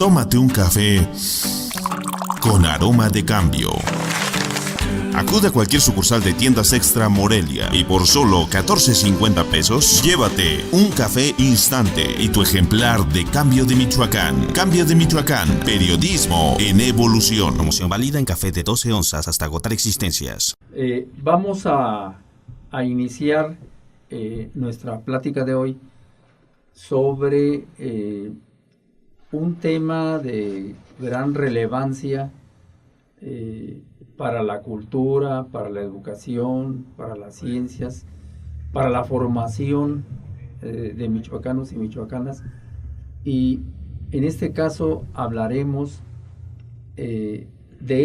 Tómate un café con aroma de cambio. Acude a cualquier sucursal de Tiendas Extra Morelia y por solo 14.50 pesos, llévate un café instante y tu ejemplar de Cambio de Michoacán. Cambio de Michoacán, periodismo en evolución. Promoción válida en café de 12 onzas hasta agotar existencias. Vamos a iniciar nuestra plática de hoy sobre un tema de gran relevancia para la cultura, para la educación, para las ciencias, para la formación de michoacanos y michoacanas. Y en este caso hablaremos de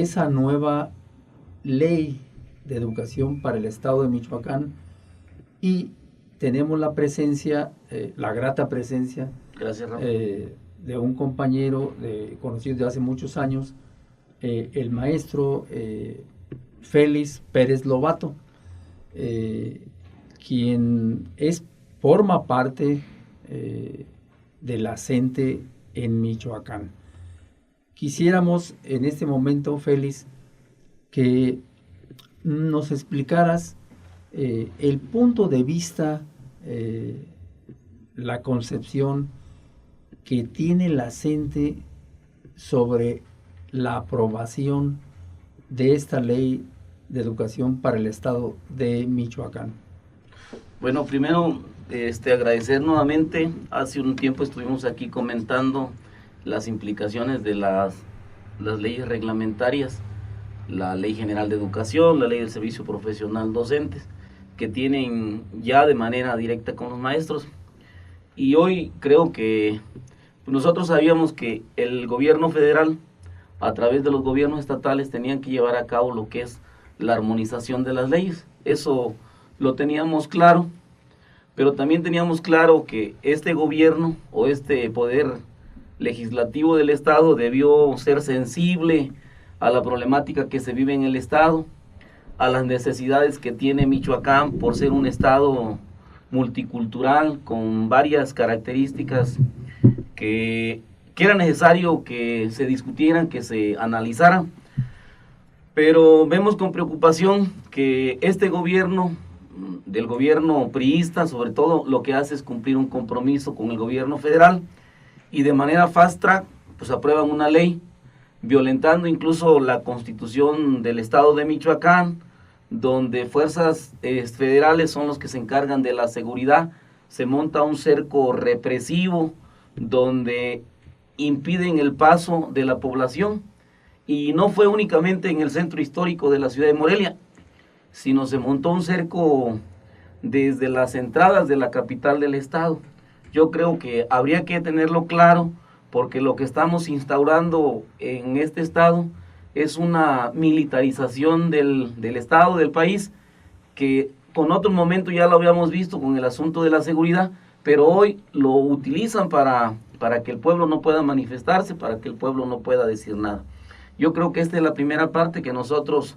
esa nueva ley de educación para el estado de Michoacán, y tenemos la presencia, la grata presencia, gracias, de un compañero conocido de hace muchos años, el maestro Félix Pérez Lobato, quien forma parte de la CENTE en Michoacán. Quisiéramos en este momento, Félix, que nos explicaras el punto de vista, la concepción que tiene la CENTE sobre la aprobación de esta ley de educación para el estado de Michoacán. Bueno, primero agradecer nuevamente. Hace un tiempo estuvimos aquí comentando las implicaciones de las leyes reglamentarias, la Ley General de Educación, la Ley del Servicio Profesional Docentes, que tienen ya de manera directa con los maestros. Y hoy creo que nosotros sabíamos que el gobierno federal, a través de los gobiernos estatales, tenían que llevar a cabo lo que es la armonización de las leyes. Eso lo teníamos claro, pero también teníamos claro que este gobierno o este poder legislativo del estado debió ser sensible a la problemática que se vive en el estado, a las necesidades que tiene Michoacán por ser un estado multicultural con varias características que era necesario que se discutieran, que se analizaran. Pero vemos con preocupación que este gobierno, del gobierno priista, sobre todo, lo que hace es cumplir un compromiso con el gobierno federal, y de manera fast track pues aprueban una ley violentando incluso la Constitución del estado de Michoacán, donde fuerzas federales son los que se encargan de la seguridad. Se monta un cerco represivo donde impiden el paso de la población, y no fue únicamente en el centro histórico de la ciudad de Morelia, sino se montó un cerco desde las entradas de la capital del estado. Yo creo que habría que tenerlo claro, porque lo que estamos instaurando en este estado es una militarización del estado, del país, que con otro momento ya lo habíamos visto con el asunto de la seguridad, pero hoy lo utilizan para que el pueblo no pueda manifestarse, para que el pueblo no pueda decir nada. Yo creo que esta es la primera parte que nosotros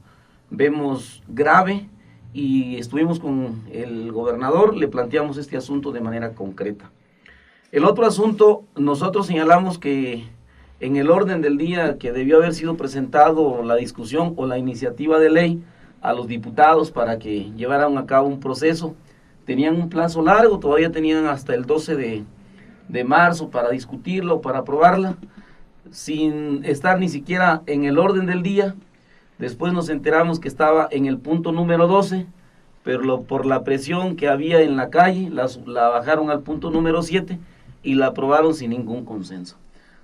vemos grave, y estuvimos con el gobernador, le planteamos este asunto de manera concreta. El otro asunto, nosotros señalamos que en el orden del día que debió haber sido presentado la discusión o la iniciativa de ley a los diputados para que llevaran a cabo un proceso, tenían un plazo largo, todavía tenían hasta el 12 de marzo para discutirlo, para aprobarla, sin estar ni siquiera en el orden del día. Después nos enteramos que estaba en el punto número 12, pero por la presión que había en la calle, la bajaron al punto número 7 y la aprobaron sin ningún consenso.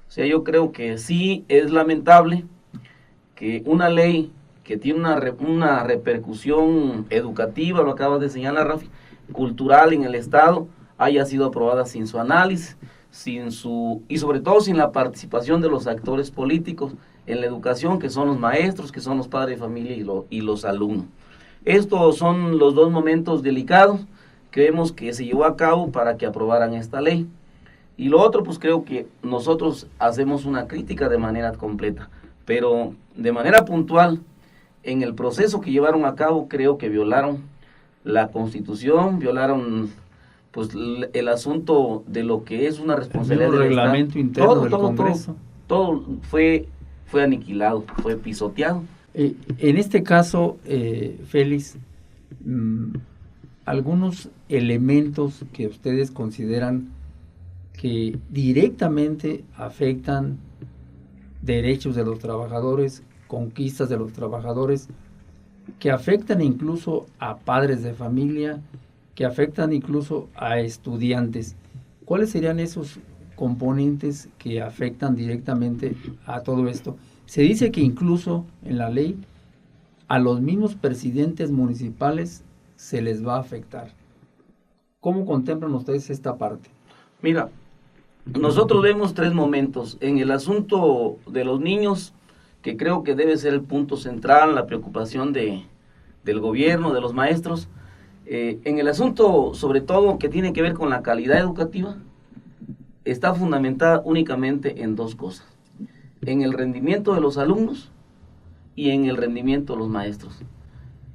O sea, yo creo que sí es lamentable que una ley que tiene una repercusión educativa, lo acabas de señalar, Rafi, cultural en el estado, haya sido aprobada sin su análisis, y sobre todo sin la participación de los actores políticos en la educación, que son los maestros, que son los padres de familia y los alumnos. Estos son los dos momentos delicados que vemos que se llevó a cabo para que aprobaran esta ley. Y lo otro, pues creo que nosotros hacemos una crítica de manera completa, pero de manera puntual, en el proceso que llevaron a cabo, creo que violaron la Constitución, violaron pues el asunto de lo que es una responsabilidad del reglamento interno del Congreso. todo fue aniquilado, fue pisoteado. En este caso, Félix, algunos elementos que ustedes consideran que directamente afectan derechos de los trabajadores, conquistas de los trabajadores, que afectan incluso a padres de familia, que afectan incluso a estudiantes. ¿Cuáles serían esos componentes que afectan directamente a todo esto? Se dice que incluso en la ley a los mismos presidentes municipales se les va a afectar. ¿Cómo contemplan ustedes esta parte? Mira, nosotros vemos 3 momentos. En el asunto de los niños, que creo que debe ser el punto central, la preocupación del gobierno, de los maestros. En el asunto, sobre todo, que tiene que ver con la calidad educativa, está fundamentada únicamente en 2 cosas: en el rendimiento de los alumnos y en el rendimiento de los maestros,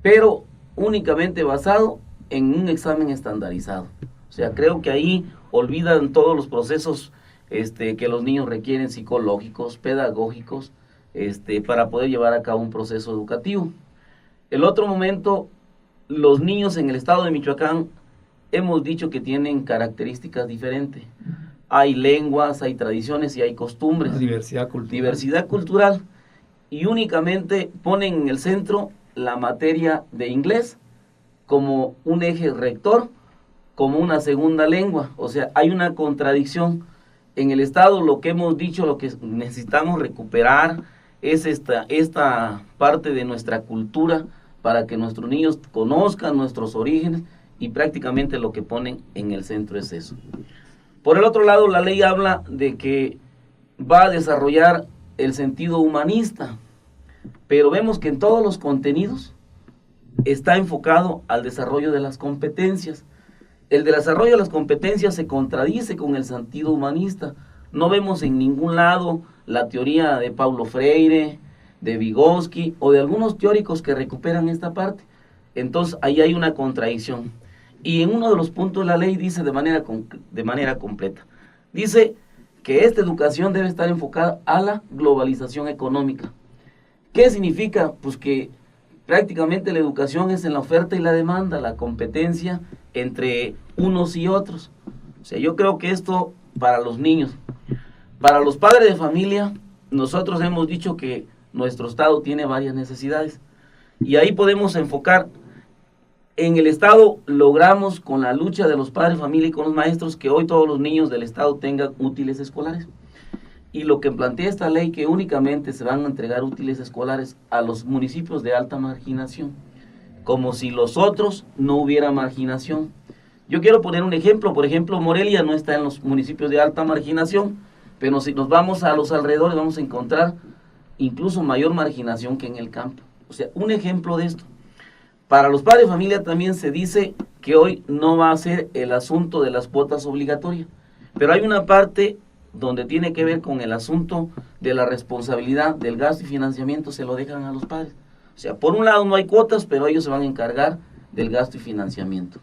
pero únicamente basado en un examen estandarizado. O sea, creo que ahí olvidan todos los procesos que los niños requieren, psicológicos, pedagógicos, para poder llevar a cabo un proceso educativo. El otro momento, los niños en el estado de Michoacán, hemos dicho que tienen características diferentes. Hay lenguas, hay tradiciones y hay costumbres. Diversidad cultural. Diversidad cultural. Y únicamente ponen en el centro la materia de inglés como un eje rector, como una segunda lengua. O sea, hay una contradicción. En el estado, lo que hemos dicho, lo que necesitamos recuperar es esta parte de nuestra cultura, para que nuestros niños conozcan nuestros orígenes, y prácticamente lo que ponen en el centro es eso. Por el otro lado, la ley habla de que va a desarrollar el sentido humanista, pero vemos que en todos los contenidos está enfocado al desarrollo de las competencias. El desarrollo de las competencias se contradice con el sentido humanista. No vemos en ningún lado la teoría de Paulo Freire, de Vygotsky o de algunos teóricos que recuperan esta parte. Entonces ahí hay una contradicción. Y en uno de los puntos de la ley dice de manera completa, dice que esta educación debe estar enfocada a la globalización económica. ¿Qué significa? Pues que prácticamente la educación es en la oferta y la demanda, la competencia entre unos y otros. O sea, yo creo que esto para los niños, para los padres de familia, nosotros hemos dicho que nuestro estado tiene varias necesidades, y ahí podemos enfocar. En el estado logramos, con la lucha de los padres de familia y con los maestros, que hoy todos los niños del estado tengan útiles escolares. Y lo que plantea esta ley, que únicamente se van a entregar útiles escolares a los municipios de alta marginación, como si los otros no hubiera marginación. Yo quiero poner un ejemplo. Por ejemplo, Morelia no está en los municipios de alta marginación, pero si nos vamos a los alrededores vamos a encontrar incluso mayor marginación que en el campo. O sea, un ejemplo de esto. Para los padres de familia también se dice que hoy no va a ser el asunto de las cuotas obligatorias, pero hay una parte donde tiene que ver con el asunto de la responsabilidad del gasto y financiamiento, se lo dejan a los padres. O sea, por un lado no hay cuotas, pero ellos se van a encargar del gasto y financiamiento.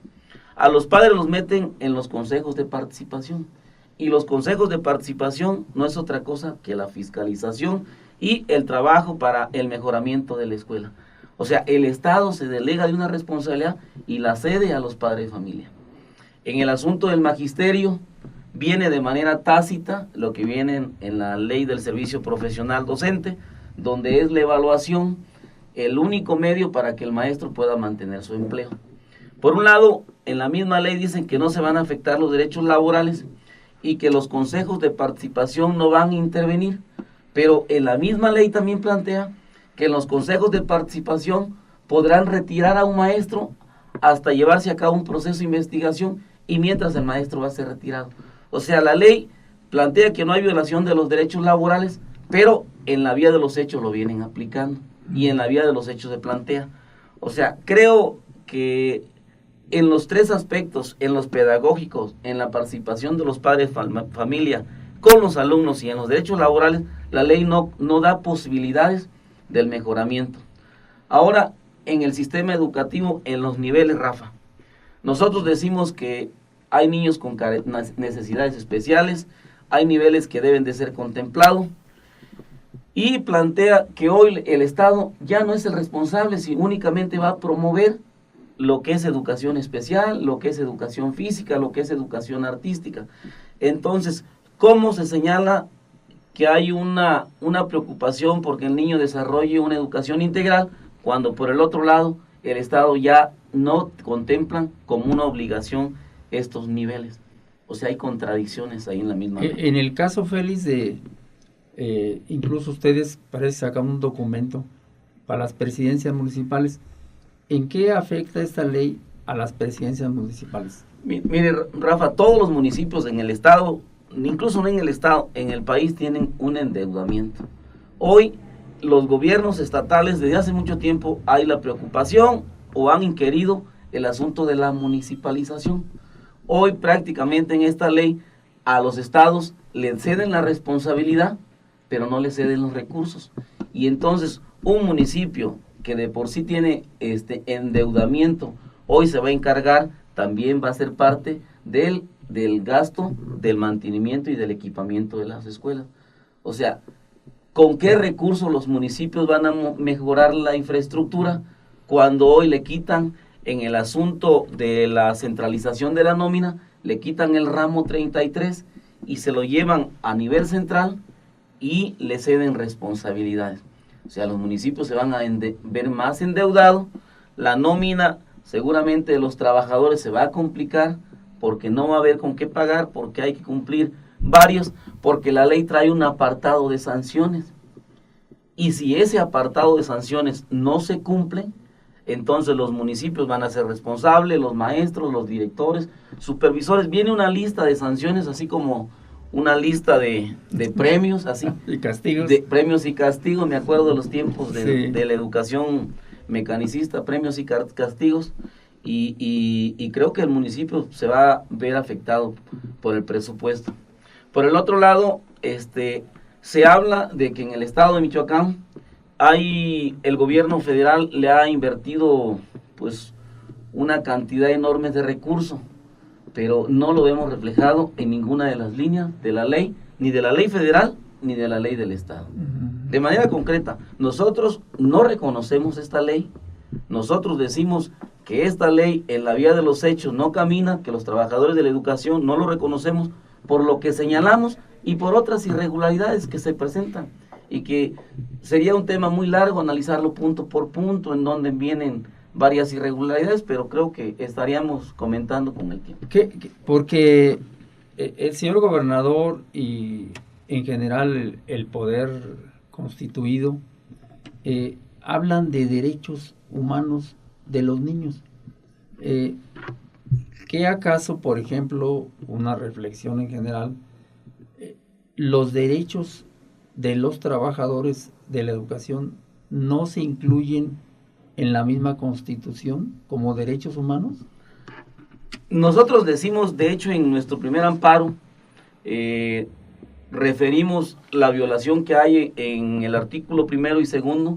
A los padres los meten en los consejos de participación, y los consejos de participación no es otra cosa que la fiscalización y el trabajo para el mejoramiento de la escuela. O sea, el Estado se delega de una responsabilidad y la cede a los padres de familia. En el asunto del magisterio, viene de manera tácita lo que viene en la ley del servicio profesional docente, donde es la evaluación el único medio para que el maestro pueda mantener su empleo. Por un lado, en la misma ley dicen que no se van a afectar los derechos laborales y que los consejos de participación no van a intervenir, pero en la misma ley también plantea que en los consejos de participación podrán retirar a un maestro hasta llevarse a cabo un proceso de investigación, y mientras el maestro va a ser retirado. O sea, la ley plantea que no hay violación de los derechos laborales, pero en la vía de los hechos lo vienen aplicando, y en la vía de los hechos se plantea. O sea, creo que en los 3 aspectos, en los pedagógicos, en la participación de los padres de familia con los alumnos y en los derechos laborales, la ley no da posibilidades del mejoramiento. Ahora, en el sistema educativo, en los niveles, Rafa, nosotros decimos que hay niños con necesidades especiales, hay niveles que deben de ser contemplados, y plantea que hoy el Estado ya no es el responsable, si únicamente va a promover lo que es educación especial, lo que es educación física, lo que es educación artística. Entonces, ¿cómo se señala que hay una preocupación porque el niño desarrolle una educación integral, cuando por el otro lado el Estado ya no contempla como una obligación estos niveles? O sea, hay contradicciones ahí en la misma ley. En el caso, Félix, incluso ustedes parece sacar un documento para las presidencias municipales. ¿En qué afecta esta ley a las presidencias municipales? Mire, Rafa, todos los municipios en el estado, incluso no en el estado, en el país tienen un endeudamiento. Hoy los gobiernos estatales desde hace mucho tiempo hay la preocupación o han inquirido el asunto de la municipalización. Hoy prácticamente en esta ley a los estados le ceden la responsabilidad, pero no le ceden los recursos. Y entonces un municipio que de por sí tiene endeudamiento, hoy se va a encargar, también va a ser parte del gasto del mantenimiento y del equipamiento de las escuelas. O sea, ¿con qué recursos los municipios van a mejorar la infraestructura cuando hoy le quitan en el asunto de la centralización de la nómina, le quitan el ramo 33 y se lo llevan a nivel central y le ceden responsabilidades? O sea, los municipios se van a ver más endeudados, la nómina seguramente de los trabajadores se va a complicar porque no va a haber con qué pagar, porque hay que cumplir varios, porque la ley trae un apartado de sanciones. Y si ese apartado de sanciones no se cumple, entonces los municipios van a ser responsables, los maestros, los directores, supervisores. Viene una lista de sanciones, así como una lista de premios, así. Y castigos. De premios y castigos, me acuerdo de los tiempos Sí. de la educación mecanicista, premios y castigos. Y creo que el municipio se va a ver afectado por el presupuesto. Por el otro lado, se habla de que en el estado de Michoacán el gobierno federal le ha invertido pues una cantidad enorme de recursos, pero no lo vemos reflejado en ninguna de las líneas de la ley, ni de la ley federal, ni de la ley del estado. De manera concreta, nosotros no reconocemos esta ley, nosotros decimos que esta ley en la vía de los hechos no camina, que los trabajadores de la educación no lo reconocemos por lo que señalamos y por otras irregularidades que se presentan, y que sería un tema muy largo analizarlo punto por punto en donde vienen varias irregularidades, pero creo que estaríamos comentando con el tiempo. Porque el señor gobernador y en general el poder constituido hablan de derechos humanos de los niños. ¿Qué acaso, por ejemplo, una reflexión en general, los derechos de los trabajadores de la educación no se incluyen en la misma Constitución como derechos humanos? Nosotros decimos, de hecho, en nuestro primer amparo, referimos la violación que hay en el artículo 1 y 2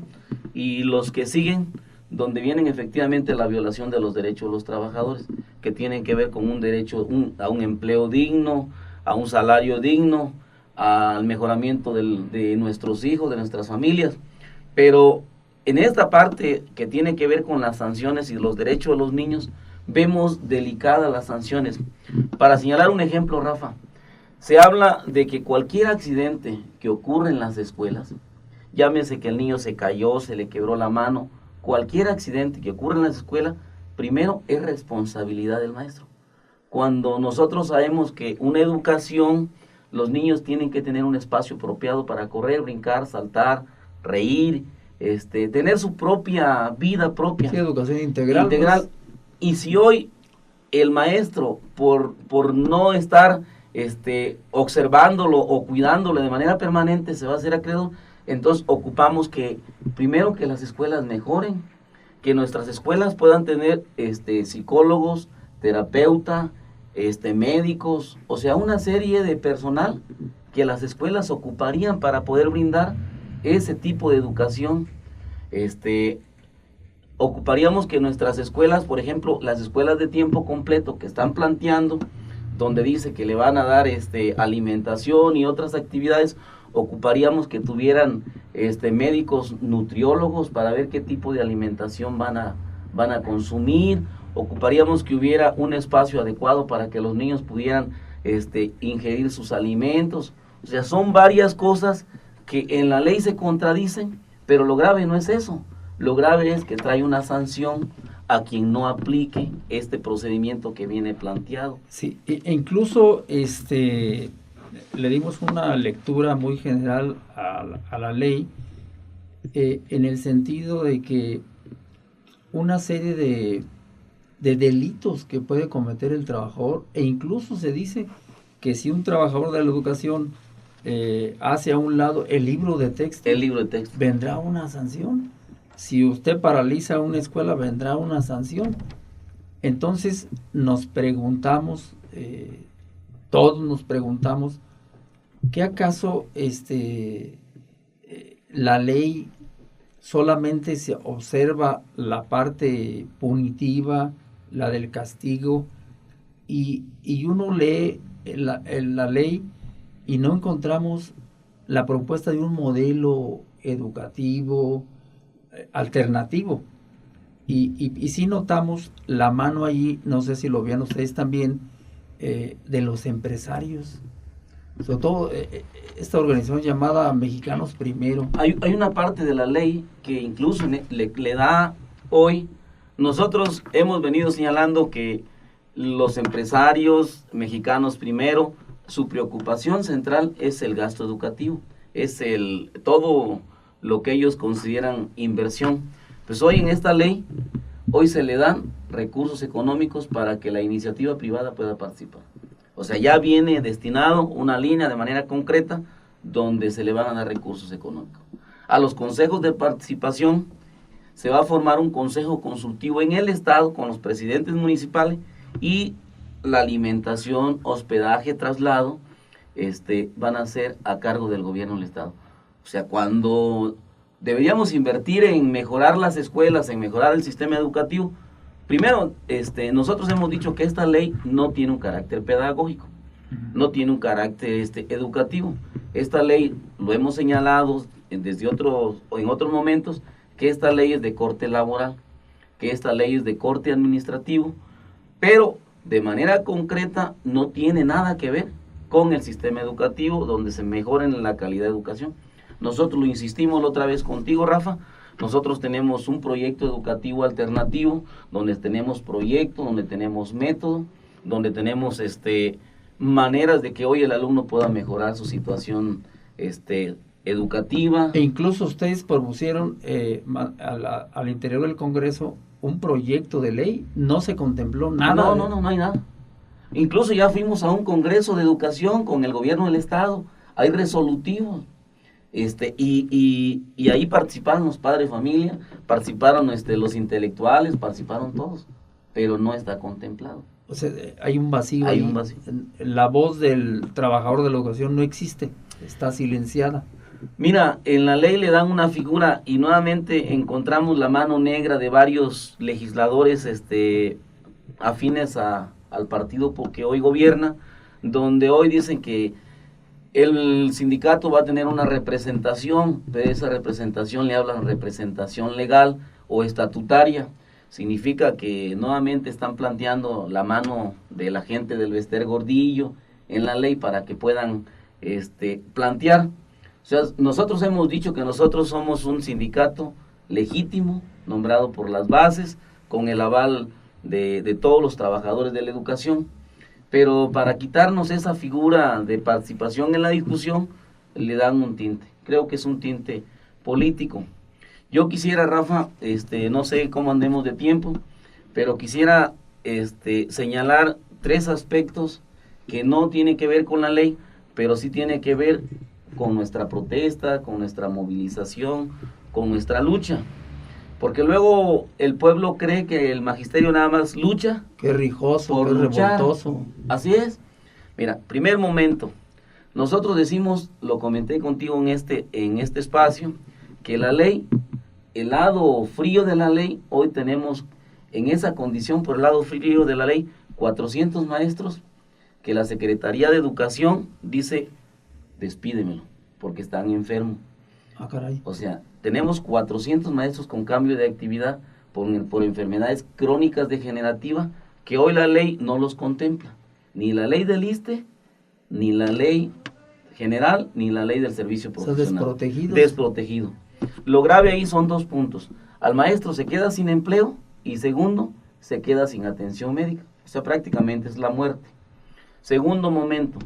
y los que siguen, donde vienen efectivamente la violación de los derechos de los trabajadores, que tienen que ver con un derecho a un empleo digno, a un salario digno, al mejoramiento de nuestros hijos, de nuestras familias. Pero en esta parte que tiene que ver con las sanciones y los derechos de los niños, vemos delicadas las sanciones. Para señalar un ejemplo, Rafa, se habla de que cualquier accidente que ocurre en las escuelas, llámese que el niño se cayó, se le quebró la mano, cualquier accidente que ocurre en las escuelas, primero es responsabilidad del maestro. Cuando nosotros sabemos que una educación, los niños tienen que tener un espacio apropiado para correr, brincar, saltar, reír, tener su propia vida propia. Sí, educación integral. Pues. Y si hoy el maestro, por no estar observándolo o cuidándolo de manera permanente, se va a hacer acreedor, entonces ocupamos que primero que las escuelas mejoren, que nuestras escuelas puedan tener psicólogos, terapeuta, médicos, o sea, una serie de personal que las escuelas ocuparían para poder brindar ese tipo de educación. Ocuparíamos que nuestras escuelas, por ejemplo, las escuelas de tiempo completo que están planteando, donde dice que le van a dar alimentación y otras actividades, ocuparíamos que tuvieran médicos nutriólogos para ver qué tipo de alimentación van a consumir, ocuparíamos que hubiera un espacio adecuado para que los niños pudieran ingerir sus alimentos. O sea, son varias cosas que en la ley se contradicen, pero lo grave no es eso. Lo grave es que trae una sanción a quien no aplique este procedimiento que viene planteado. Sí, e incluso le dimos una lectura muy general a la ley, en el sentido de que una serie de delitos que puede cometer el trabajador, e incluso se dice que si un trabajador de la educación hace a un lado el libro de texto, vendrá una sanción. Si usted paraliza una escuela, vendrá una sanción. Entonces nos preguntamos, todos nos preguntamos, ¿qué acaso la ley solamente se observa la parte punitiva, la del castigo, y uno lee la ley y no encontramos la propuesta de un modelo educativo alternativo? Y sí notamos la mano allí, no sé si lo vean ustedes también, de los empresarios, sobre todo esta organización llamada Mexicanos Primero. Hay una parte de la ley que incluso le da hoy. Nosotros hemos venido señalando que los empresarios Mexicanos Primero, su preocupación central es el gasto educativo, es todo lo que ellos consideran inversión. Pues hoy en esta ley, hoy se le dan recursos económicos para que la iniciativa privada pueda participar. O sea, ya viene destinado una línea de manera concreta donde se le van a dar recursos económicos. A los consejos de participación se va a formar un consejo consultivo en el estado con los presidentes municipales, y la alimentación, hospedaje, traslado, van a ser a cargo del gobierno del estado. O sea, cuando deberíamos invertir en mejorar las escuelas, en mejorar el sistema educativo, primero, nosotros hemos dicho que esta ley no tiene un carácter pedagógico, no tiene un carácter educativo. Esta ley, lo hemos señalado en otros momentos, que esta ley es de corte laboral, que esta ley es de corte administrativo, pero de manera concreta no tiene nada que ver con el sistema educativo donde se mejore la calidad de educación. Nosotros lo insistimos la otra vez contigo, Rafa, nosotros tenemos un proyecto educativo alternativo, donde tenemos proyecto, donde tenemos método, donde tenemos maneras de que hoy el alumno pueda mejorar su situación educativa. E incluso ustedes propusieron al interior del Congreso un proyecto de ley, no se contempló nada. No hay nada. Incluso ya fuimos a un congreso de educación con el gobierno del estado, hay resolutivos, y ahí participaron los padres de familia, participaron los intelectuales, participaron todos, pero no está contemplado. O sea, hay un vacío. Hay un vacío. La voz del trabajador de la educación no existe, está silenciada. Mira, en la ley le dan una figura y nuevamente encontramos la mano negra de varios legisladores afines al partido porque hoy gobierna, donde hoy dicen que el sindicato va a tener una representación, pero esa representación le hablan representación legal o estatutaria. Significa que nuevamente están planteando la mano de la gente del Bester Gordillo en la ley para que puedan plantear. O sea, nosotros hemos dicho que nosotros somos un sindicato legítimo, nombrado por las bases, con el aval de todos los trabajadores de la educación, pero para quitarnos esa figura de participación en la discusión, le dan un tinte. Creo que es un tinte político. Yo quisiera, Rafa, no sé cómo andemos de tiempo, pero quisiera señalar 3 aspectos que no tienen que ver con la ley, pero sí tiene que ver con nuestra protesta, con nuestra movilización, con nuestra lucha. Porque luego el pueblo cree que el magisterio nada más lucha. Qué rijoso, qué revoltoso. Así es. Mira, primer momento, nosotros decimos, lo comenté contigo en este espacio, que la ley, el lado frío de la ley, hoy tenemos en esa condición por el lado frío de la ley, 400 maestros que la Secretaría de Educación dice, despídemelo. porque están enfermos. Ah, caray. O sea, tenemos 400 maestros con cambio de actividad por enfermedades crónicas degenerativas que hoy la ley no los contempla. Ni la ley del ISSSTE, ni la ley general, ni la ley del servicio profesional. Desprotegidos. Desprotegido. Lo grave ahí son 2 puntos. Al maestro se queda sin empleo y segundo, se queda sin atención médica. O sea, prácticamente es la muerte. Segundo momento,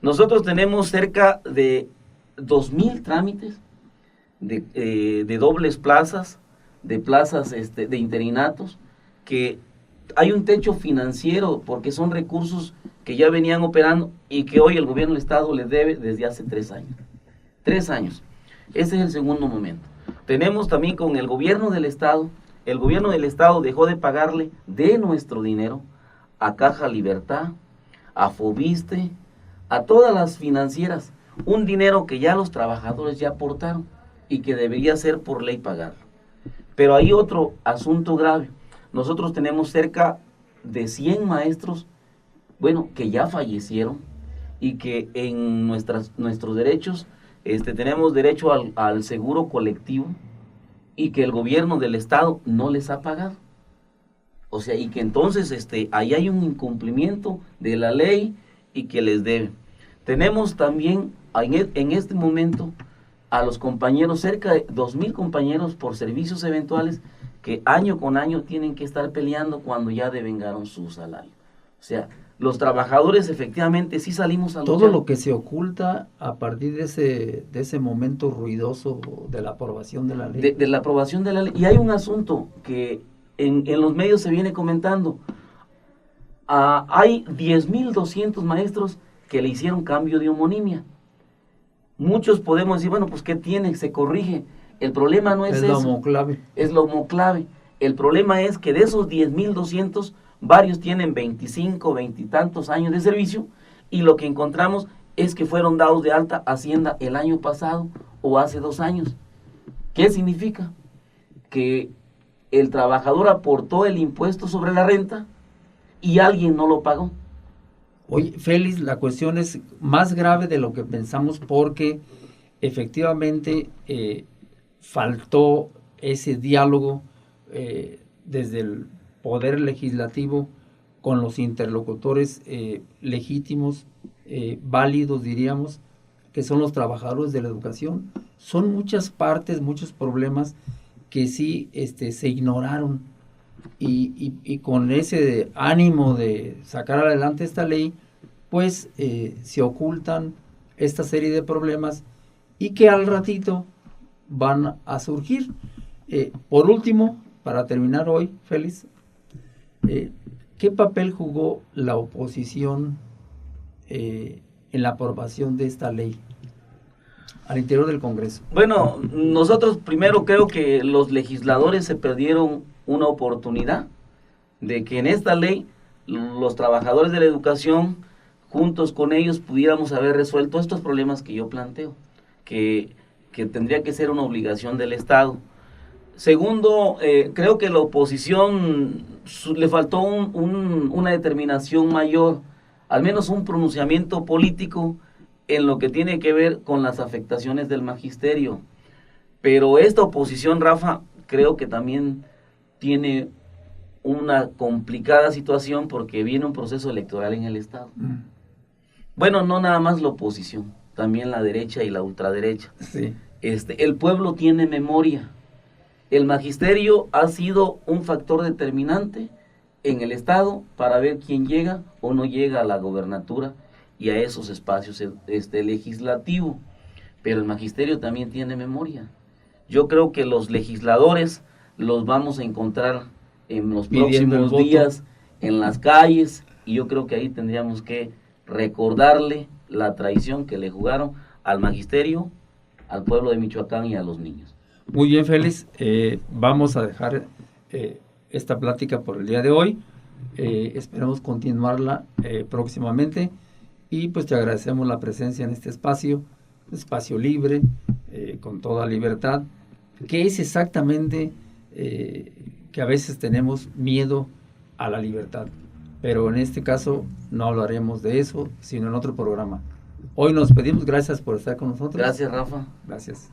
nosotros tenemos cerca de 2,000 trámites de dobles plazas, de plazas de interinatos, que hay un techo financiero porque son recursos que ya venían operando y que hoy el gobierno del estado le debe desde hace 3 años. 3 años. Ese es el segundo momento. Tenemos también con el gobierno del estado dejó de pagarle de nuestro dinero a Caja Libertad, a Fobiste, a todas las financieras, un dinero que ya los trabajadores ya aportaron y que debería ser por ley pagarlo. Pero hay otro asunto grave. Nosotros tenemos cerca de 100 maestros, que ya fallecieron y que en nuestros derechos tenemos derecho al seguro colectivo y que el gobierno del estado no les ha pagado. O sea, y que entonces ahí hay un incumplimiento de la ley y que les debe. Tenemos también en este momento a los compañeros, cerca de 2,000 compañeros por servicios eventuales que año con año tienen que estar peleando cuando ya devengaron su salario. O sea, los trabajadores efectivamente sí salimos a luchar. Todo lo que se oculta a partir de ese momento ruidoso de la aprobación de la ley. De la aprobación de la ley. Y hay un asunto que en los medios se viene comentando. Hay 10,200 maestros que le hicieron cambio de homonimia. Muchos podemos decir, pues ¿qué tiene? Se corrige. El problema no es eso. Es la homoclave. Es la homoclave. El problema es que de esos 10,200, varios tienen 25, 20 y tantos años de servicio, y lo que encontramos es que fueron dados de alta Hacienda el año pasado o hace 2 años. ¿Qué significa? Que el trabajador aportó el impuesto sobre la renta y alguien no lo pagó. Oye, Félix, la cuestión es más grave de lo que pensamos porque efectivamente faltó ese diálogo desde el Poder Legislativo con los interlocutores legítimos, válidos diríamos, que son los trabajadores de la educación. Son muchas partes, muchos problemas que sí se ignoraron y con ese ánimo de sacar adelante esta ley, pues se ocultan esta serie de problemas y que al ratito van a surgir. Por último, para terminar hoy, Félix, ¿qué papel jugó la oposición en la aprobación de esta ley al interior del Congreso? Bueno, nosotros primero creo que los legisladores se perdieron una oportunidad de que en esta ley los trabajadores de la educación, juntos con ellos, pudiéramos haber resuelto estos problemas que yo planteo, que tendría que ser una obligación del Estado. Segundo, creo que la oposición le faltó una determinación mayor, al menos un pronunciamiento político en lo que tiene que ver con las afectaciones del magisterio. Pero esta oposición, Rafa, creo que también tiene una complicada situación porque viene un proceso electoral en el Estado. Bueno, no nada más la oposición, también la derecha y la ultraderecha. Sí. El pueblo tiene memoria. El magisterio ha sido un factor determinante en el Estado para ver quién llega o no llega a la gobernatura y a esos espacios legislativos. Pero el magisterio también tiene memoria. Yo creo que los legisladores los vamos a encontrar en los próximos días en las calles, y yo creo que ahí tendríamos que recordarle la traición que le jugaron al magisterio, al pueblo de Michoacán y a los niños. Muy bien, Félix, vamos a dejar esta plática por el día de hoy. Esperamos continuarla próximamente y pues te agradecemos la presencia en este espacio libre, con toda libertad, que es exactamente que a veces tenemos miedo a la libertad, pero en este caso no hablaremos de eso, sino en otro programa. Hoy nos pedimos, gracias por estar con nosotros. Gracias, Rafa. Gracias.